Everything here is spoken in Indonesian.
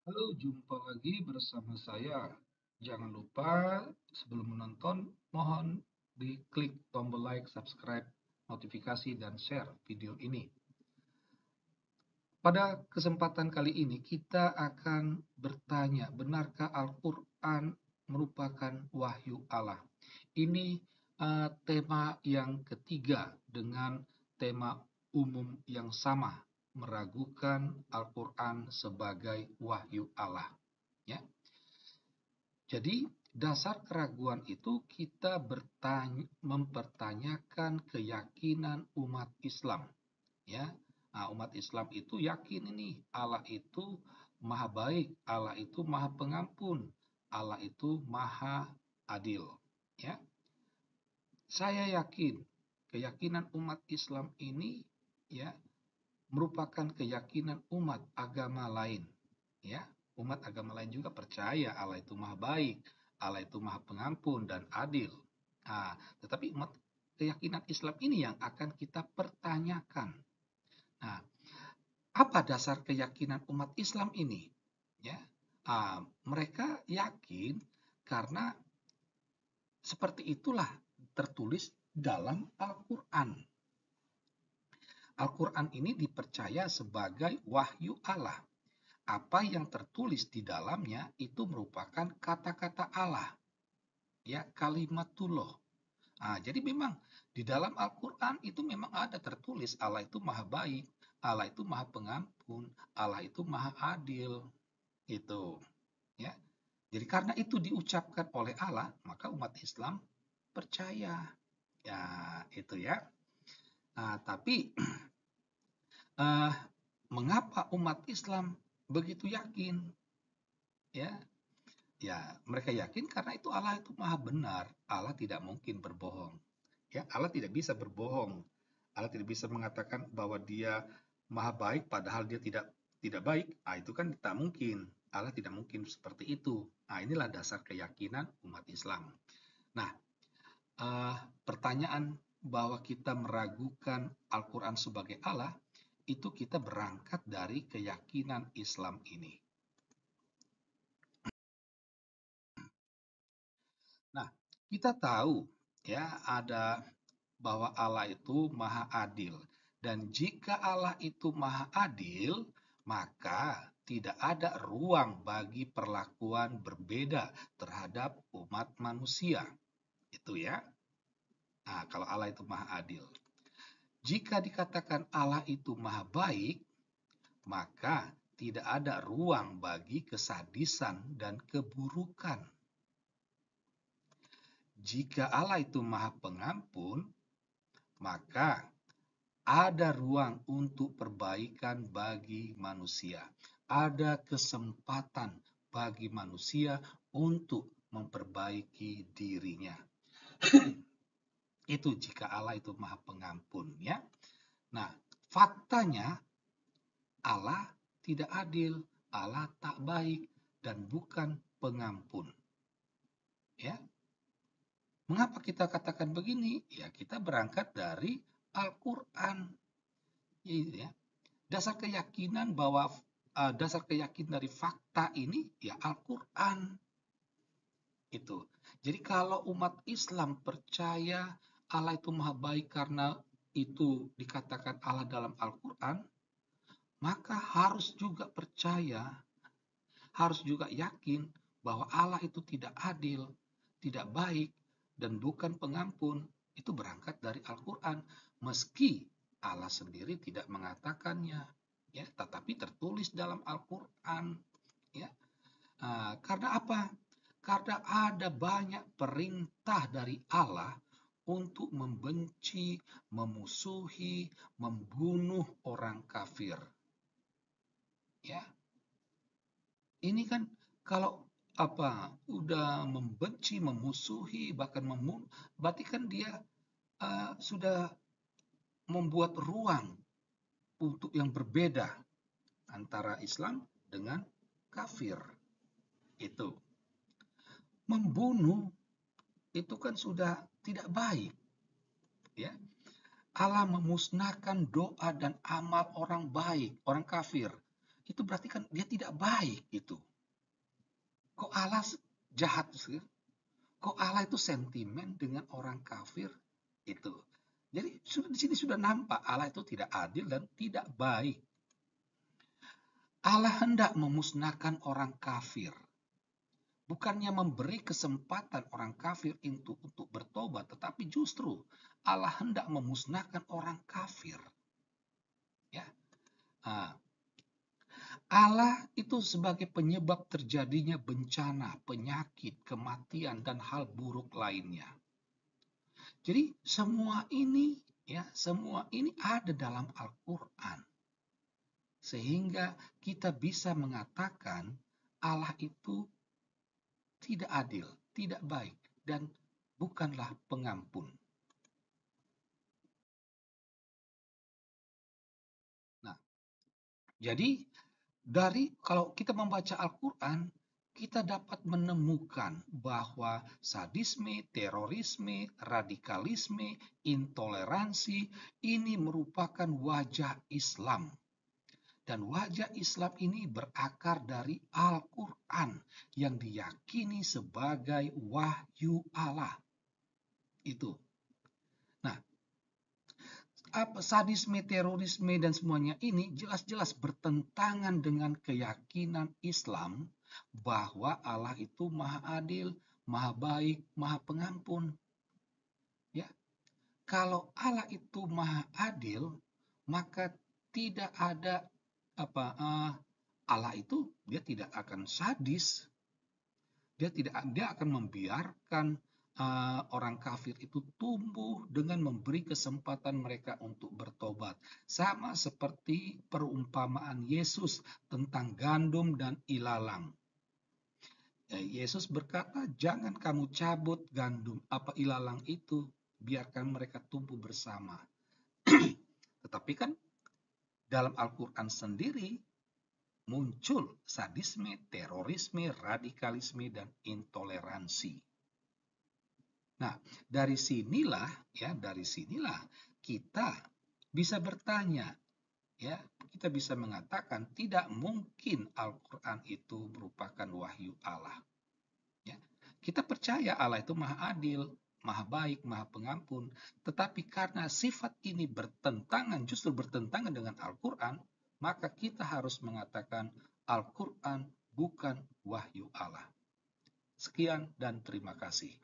Halo, jumpa lagi bersama saya. Jangan lupa sebelum menonton, mohon diklik tombol like, subscribe, notifikasi, dan share video ini. Pada kesempatan kali ini kita akan bertanya, benarkah Al-Quran merupakan wahyu Allah? Ini tema yang ketiga dengan tema umum yang sama, meragukan Al-Quran sebagai wahyu Allah. Ya. Jadi dasar keraguan itu kita mempertanyakan keyakinan umat Islam, ya. Nah, umat Islam itu yakin ini Allah itu maha baik, Allah itu maha pengampun, Allah itu maha adil, ya. Saya yakin keyakinan umat Islam ini, ya, merupakan keyakinan umat agama lain, ya. Umat agama lain juga percaya Allah itu maha baik, Allah itu maha pengampun dan adil. Nah, tetapi umat keyakinan Islam ini yang akan kita pertanyakan. Nah, apa dasar keyakinan umat Islam ini? Ya, mereka yakin karena seperti itulah tertulis dalam Al-Quran. Al-Quran ini dipercaya sebagai wahyu Allah. Apa yang tertulis di dalamnya itu merupakan kata-kata Allah, ya, kalimatullah. Jadi memang di dalam Al-Quran itu memang ada tertulis Allah itu maha baik, Allah itu maha pengampun, Allah itu maha adil, itu, ya. Jadi karena itu diucapkan oleh Allah, maka umat Islam percaya, ya, itu ya. Tapi mengapa umat Islam begitu yakin? Ya, ya, mereka yakin karena itu Allah itu maha benar. Allah tidak mungkin berbohong. Ya, Allah tidak bisa berbohong. Allah tidak bisa mengatakan bahwa Dia maha baik padahal Dia tidak baik. Itu kan tak mungkin. Allah tidak mungkin seperti itu. Inilah dasar keyakinan umat Islam. Nah, pertanyaan bahwa kita meragukan Al-Quran sebagai Allah, itu kita berangkat dari keyakinan Islam ini. Nah, kita tahu ya ada bahwa Allah itu maha adil. Dan jika Allah itu maha adil, maka tidak ada ruang bagi perlakuan berbeda terhadap umat manusia. Itu ya. Kalau Allah itu maha adil. Jika dikatakan Allah itu maha baik, maka tidak ada ruang bagi kesadisan dan keburukan. Jika Allah itu maha pengampun, maka ada ruang untuk perbaikan bagi manusia. Ada kesempatan bagi manusia untuk memperbaiki dirinya. Itu jika Allah itu maha pengampun, ya. Nah, faktanya Allah tidak adil, Allah tak baik, dan bukan pengampun. Ya, mengapa kita katakan begini? Ya, kita berangkat dari Al-Quran. Ya, dasar keyakinan bahwa dasar keyakinan dari fakta ini ya Al-Quran itu. Jadi kalau umat Islam percaya Allah itu maha baik karena itu dikatakan Allah dalam Al-Quran, maka harus juga percaya, harus juga yakin bahwa Allah itu tidak adil, tidak baik, dan bukan pengampun. Itu berangkat dari Al-Quran. Meski Allah sendiri tidak mengatakannya, ya, tetapi tertulis dalam Al-Quran, ya. Karena apa? Karena ada banyak perintah dari Allah untuk membenci, memusuhi, membunuh orang kafir. Ya, ini kan kalau udah membenci, memusuhi, bahkan membunuh, berarti kan dia sudah membuat ruang untuk yang berbeda antara Islam dengan kafir. Itu membunuh itu kan sudah tidak baik, ya. Allah memusnahkan doa dan amal orang baik, orang kafir. itu berarti kan dia tidak baik gitu. Kok Allah jahat sih? Kok Allah itu sentimen dengan orang kafir itu? Jadi di sini sudah nampak Allah itu tidak adil dan tidak baik. Allah hendak memusnahkan orang kafir. Bukannya memberi kesempatan orang kafir untuk bertobat, tetapi justru Allah hendak memusnahkan orang kafir. Ya, Allah itu sebagai penyebab terjadinya bencana, penyakit, kematian, dan hal buruk lainnya. Jadi semua ini ada dalam Al-Quran. Sehingga kita bisa mengatakan Allah itu tidak adil, tidak baik, dan bukanlah pengampun. Nah, jadi kalau kita membaca Al-Quran, kita dapat menemukan bahwa sadisme, terorisme, radikalisme, intoleransi ini merupakan wajah Islam. Dan wajah Islam ini berakar dari Al-Quran yang diyakini sebagai wahyu Allah. Itu. Nah, sadisme, terorisme, dan semuanya ini jelas-jelas bertentangan dengan keyakinan Islam bahwa Allah itu maha adil, maha baik, maha pengampun. Ya, kalau Allah itu maha adil, maka tidak ada Allah itu dia tidak akan sadis. Dia akan membiarkan orang kafir itu tumbuh dengan memberi kesempatan mereka untuk bertobat. Sama seperti perumpamaan Yesus tentang gandum dan ilalang. Yesus berkata, jangan kamu cabut ilalang itu, biarkan mereka tumbuh bersama. Tetapi kan dalam Al-Quran sendiri muncul sadisme, terorisme, radikalisme, dan intoleransi. Nah, dari sinilah kita bisa bertanya, ya, kita bisa mengatakan tidak mungkin Al-Quran itu merupakan wahyu Allah. Ya, kita percaya Allah itu maha adil, maha baik, maha pengampun, tetapi karena sifat ini justru bertentangan dengan Al-Quran, maka kita harus mengatakan Al-Quran bukan wahyu Allah. Sekian dan terima kasih.